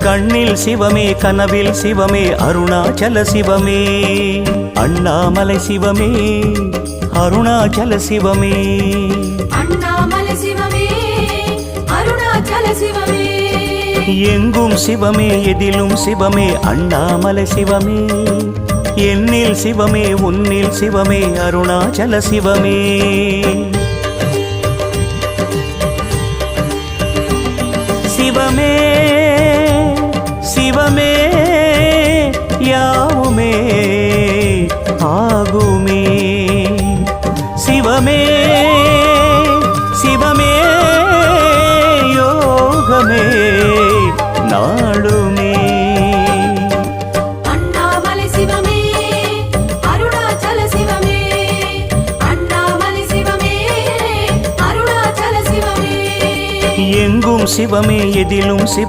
கண்ணில் சிவமே கனவில் சிவமே அருணாச்சல சிவமே அண்ணாமலை சிவமே அருணாச்சல சிவமே அண்ணாமலை சிவமே அருணாச்சல சிவமே எங்கும் சிவமே எதிலும் சிவமே அண்ணாமலை சிவமே என்னில் சிவமே உன்னில் சிவமே அருணாச்சல சிவமே சிவமே சிவமே யாவுமே ஆகுமே சிவமே சிவமே யோகமே நாளுமே அண்ணாமலை சிவமே அருணாச்சல சிவமே அண்ணாமலை சிவமே அருணாச்சல சிவமே எங்கும் சிவமே எதிலும்